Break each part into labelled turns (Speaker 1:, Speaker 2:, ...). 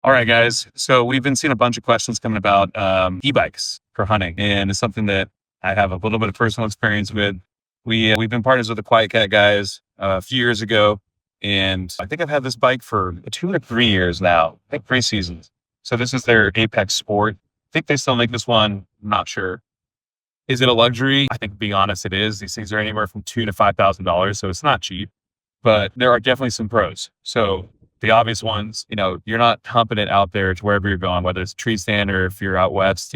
Speaker 1: All right, guys. So we've been seeing a bunch of questions coming about e-bikes for hunting, and it's something that I have a little bit of personal experience with. We've been partners with the Quiet Cat guys a few years ago, and I think I've had this bike for 2 or 3 years now. I think 3 seasons. So this is their Apex Sport. I think they still make this one. I'm not sure. Is it a luxury? I think, being honest, it is. These things are anywhere from $2,000 to $5,000, so it's not cheap. But there are definitely some pros. So the obvious ones, you're not humping it out there to wherever you're going, whether it's a tree stand or if you're out west,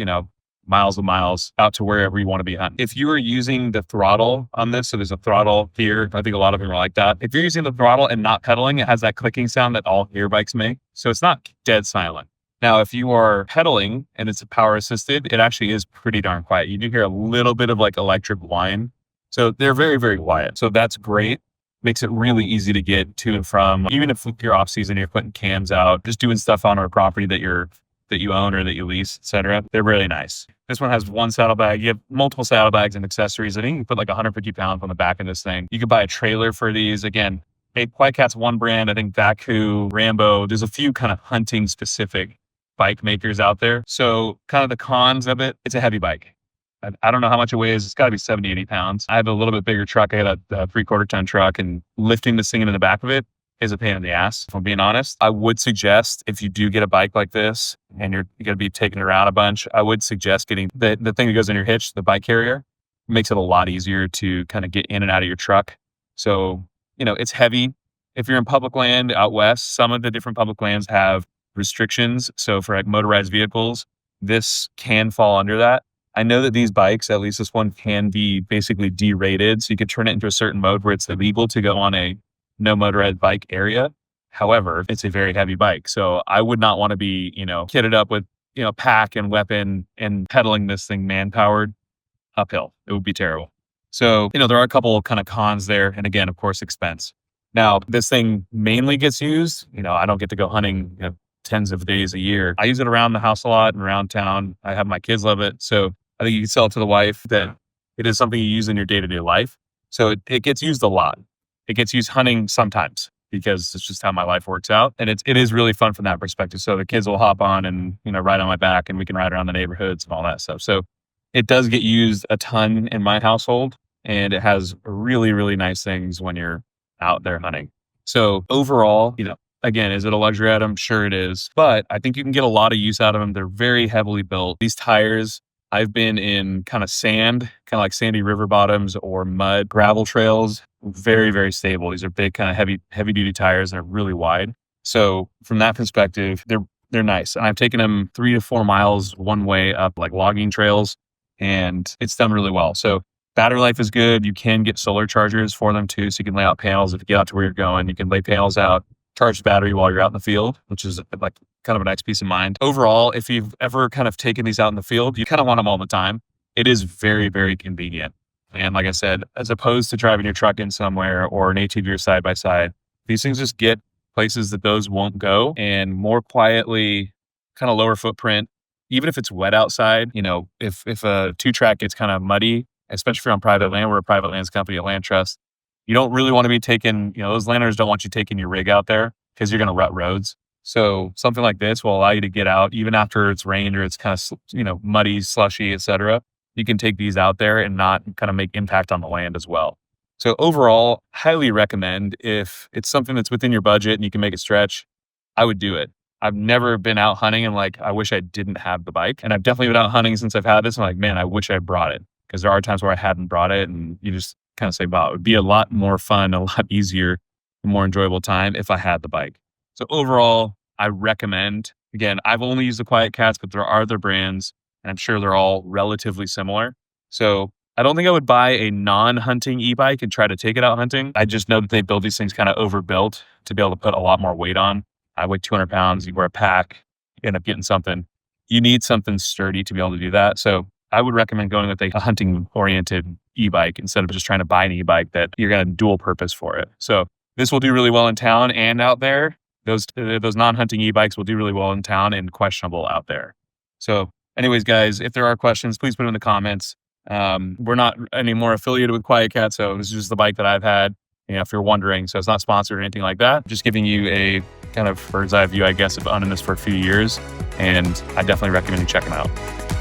Speaker 1: miles and miles out to wherever you want to be hunting. If you are using the throttle on this, so there's a throttle here. I think a lot of them are like that. If you're using the throttle and not pedaling, it has that clicking sound that all gear bikes make. So it's not dead silent. Now, if you are pedaling and it's a power assisted, it actually is pretty darn quiet. You do hear a little bit of like electric whine. So they're very, very quiet. So that's great. Makes it really easy to get to and from. Even if you're off season, you're putting cams out, just doing stuff on our property that you own or that you lease, etc. They're really nice. This one has one saddlebag. You have multiple saddlebags and accessories. I think you can put like 150 pounds on the back of this thing. You could buy a trailer for these. Again, Quiet Cat's one brand. I think Vacu, Rambo. There's a few kind of hunting specific bike makers out there. So kind of the cons of it, it's a heavy bike. I don't know how much it weighs. It's got to be 70, 80 pounds. I have a little bit bigger truck. I got a 3/4 ton truck, and lifting this thing into the back of it is a pain in the ass, if I'm being honest. I would suggest, if you do get a bike like this and you're going to be taking it around a bunch, I would suggest getting the thing that goes in your hitch, the bike carrier. Makes it a lot easier to kind of get in and out of your truck. So, it's heavy. If you're in public land out west, some of the different public lands have restrictions. So for like motorized vehicles, this can fall under that. I know that these bikes, at least this one, can be basically derated. So you could turn it into a certain mode where it's illegal to go on a no motorized bike area. However, it's a very heavy bike. So I would not want to be, kitted up with, pack and weapon and pedaling this thing man-powered uphill. It would be terrible. So, there are a couple of kind of cons there. And again, of course, expense. Now, this thing mainly gets used. I don't get to go hunting tens of days a year. I use it around the house a lot and around town. I have my kids love it. So I think you can sell it to the wife that it is something you use in your day-to-day life. So it gets used a lot. It gets used hunting sometimes because it's just how my life works out. And it is really fun from that perspective. So the kids will hop on and, ride on my back, and we can ride around the neighborhoods and all that stuff. So it does get used a ton in my household, and it has really, really nice things when you're out there hunting. So overall, again, is it a luxury item? Sure it is. But I think you can get a lot of use out of them. They're very heavily built. These tires, I've been in kind of sand, kind of like sandy river bottoms or mud, gravel trails. Very, very stable. These are big, kind of heavy duty tires, and they're really wide. So from that perspective, they're nice. And I've taken them 3 to 4 miles one way up like logging trails, and it's done really well. So battery life is good. You can get solar chargers for them too. So you can lay out panels. If you get out to where you're going, you can lay panels out, charge the battery while you're out in the field, which is like kind of a nice peace of mind. Overall, if you've ever kind of taken these out in the field, you kind of want them all the time. It is very, very convenient. And like I said, as opposed to driving your truck in somewhere or an ATV or side by side, these things just get places that those won't go, and more quietly, kind of lower footprint. Even if it's wet outside, if a 2-track gets kind of muddy, especially if you're on private land, we're a private lands company at LandTrust. You don't really want to be taking, those landowners don't want you taking your rig out there because you're going to rut roads. So something like this will allow you to get out even after it's rained or it's kind of, muddy, slushy, etc. You can take these out there and not kind of make impact on the land as well. So overall, highly recommend. If it's something that's within your budget and you can make it stretch, I would do it. I've never been out hunting and I wish I didn't have the bike. And I've definitely been out hunting since I've had this. And man, I wish I brought it, because there are times where I hadn't brought it, and you just kind of say, wow, it would be a lot more fun, a lot easier, a more enjoyable time if I had the bike. So overall, I recommend. Again, I've only used the Quiet Cats, but there are other brands, and I'm sure they're all relatively similar. So I don't think I would buy a non-hunting e-bike and try to take it out hunting. I just know that they build these things kind of overbuilt to be able to put a lot more weight on. I weigh 200 pounds. You wear a pack, you end up getting something. You need something sturdy to be able to do that. So I would recommend going with a hunting-oriented e-bike instead of just trying to buy an e-bike that you're going to dual purpose for it. So this will do really well in town and out there. Those non-hunting e-bikes will do really well in town and questionable out there. So anyways, guys, if there are questions, please put them in the comments. We're not anymore affiliated with Quiet Cat, so this is just the bike that I've had. if you're wondering. So it's not sponsored or anything like that. Just giving you a kind of bird's eye view, I guess, of owning this for a few years. And I definitely recommend you checking it out.